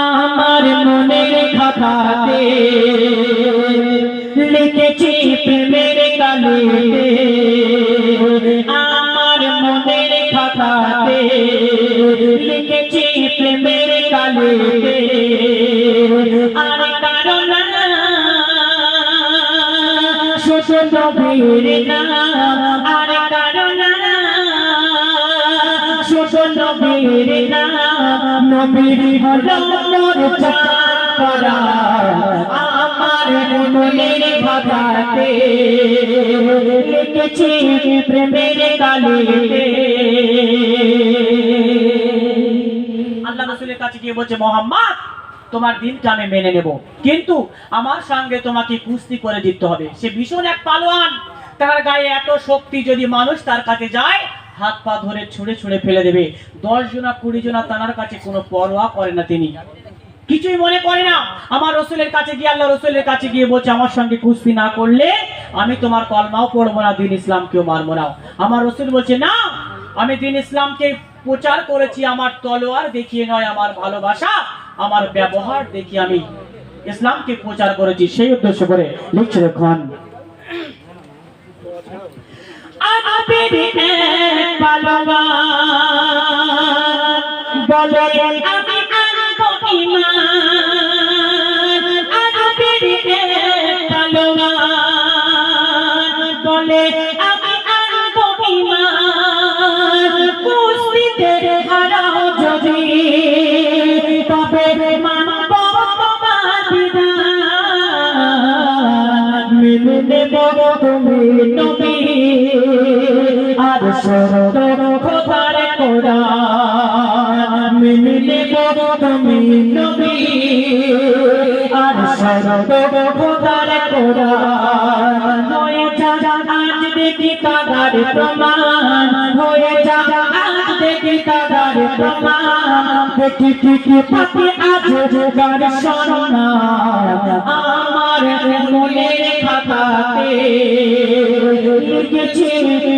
আমার মনের খাতাতে লিখেছি প্রেমের কালিতে, আমার মনের খাতাতে লিখেছি প্রেমের কালিতে। আর কারণ শুধু নবীর নাম, আর কারণ শুধু নবীর নাম, নবীর হলো মোর জান করা। আমার মনের খাতাতে লিখেছি প্রেমের কালিতে। আল্লাহ রাসূলের কাছে গিয়ে বলছে, মুহাম্মদ তোমার দিনটা আমি মেনে নেব, কিন্তু আমার সঙ্গে তোমাকে কুস্তি করে দিতে হবে। সে ভীষণ এক পালোয়ান, তার গায়ে এত শক্তি, যদি মানুষ তার কাছে যায় হাত পা ধরে ছুঁড়ে ছুঁড়ে ফেলে দেবে। 10 জনা 20 জনা তার কাছে কোনো পরোয়া করে না, তিনি কিছুই মনে করে না। আমার রসুলের কাছে গিয়ে, আল্লাহ রসুলের কাছে গিয়ে বলছে, আমার সঙ্গে কুস্তি না করলে আমি তোমার কলমাও পড়বো না, দিন ইসলামকেও মানবো না। আমার রসুল বলছে, না, আমি দিন ইসলামকে প্রচার করেছি আমার তলোয়ার দেখিয়ে নয়, আমার ভালোবাসা আমার ব্যবহার দেখিয়ে আমি ইসলামকে প্রচার করেছি। সেই উদ্দেশ্য করে লিখছে দেখুন, বলে আমি আনবো ঈমান, বলে আমি আনবো ঈমান, কুস্তিতে হারাও যদি তবে মানবো তোমার বিধান। মেনে নেব তুমি নবী আর শরত খোদার কোরআন, মেনে নেব তুমি নবী আর শরত খোদার কোরআন। হয়ে যা আজ দেখি তাগার প্রমাণ, হয়ে যা আজ দেখি তাগার প্রমাণ। দেখি ঠিকই পাতি আজ গার শোনা, আমার মনের খাতাতে লিখেছি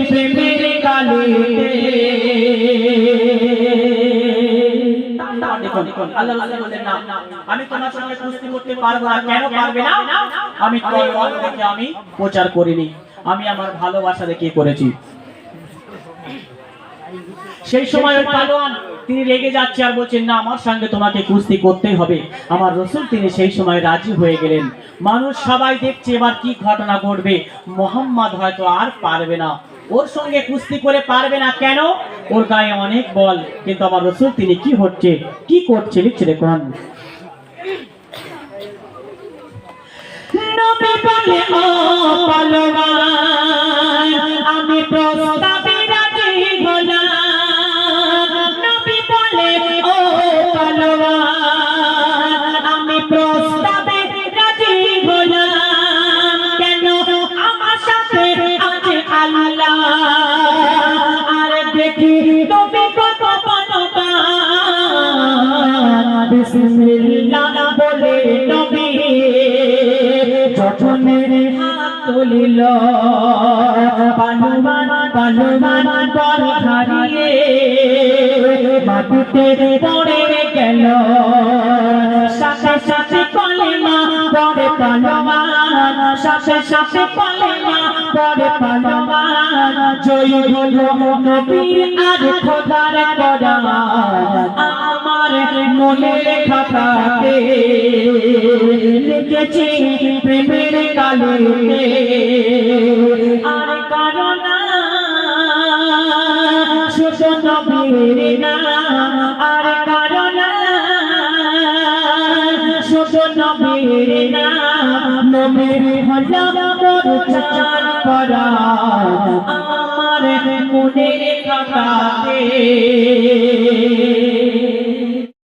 প্রেমের কালিতে। আল্লাহ রাসূল বলেন, না, আমি তোমার সঙ্গে কুস্তি করতে পারবো না। কেন পারবে না? আমি তলোয়ার দেখে আমি প্রচার করিনি, আমি আমার ভালোবাসা দেখে করেছি। সেই সময় ওই পালোয়ান তিনি রেগে যাচ্ছে আর বলছেন, না, আমার সঙ্গে তোমাকে কুস্তি করতেই হবে। আমার রসুল তিনি সেই সময় রাজি হয়ে গেলেন। মানুষ সবাই দেখছে এবার কি ঘটনা ঘটবে। মুহাম্মদ হয়তো আর পারবে না, ওর সঙ্গে কুস্তি করে পারবে না। কেন? ওর গায়ে অনেক বল। কিন্তু আমার রসুল তিনি কি করছে লিখছে দেখুন, নবী বলে, ও পালোয়ান আমি প্রস্তাবে রাজি হলাম। নবী বলে, ও পালোয়ান আমি প্রস্তাবে রাজি হলাম। কেন? আমার সাথে আছে আল্লাহ, আর দেখি তুমি কত বলবান। বিসমিল্লাহ বলে নবী যখনে হাত তুলিল, পালোয়ান বল হারিয়ে মাটিতে পড়ে গেল। সাথে সাথে কলেমা পড়ে পালোয়ান, সাথে সাথে কলেমা পড়ে পালোয়ান। জয় হলো নবীর আর খোদার কোরআন, আমার মনের খাতাতে লিখেছি প্রেমের কালিতে। আর কারণ শুধু নবীর নাম, আর কারণ শুধু নবীর নাম, নবীর হলো মোর জান করা। আমার মনের খাতাতে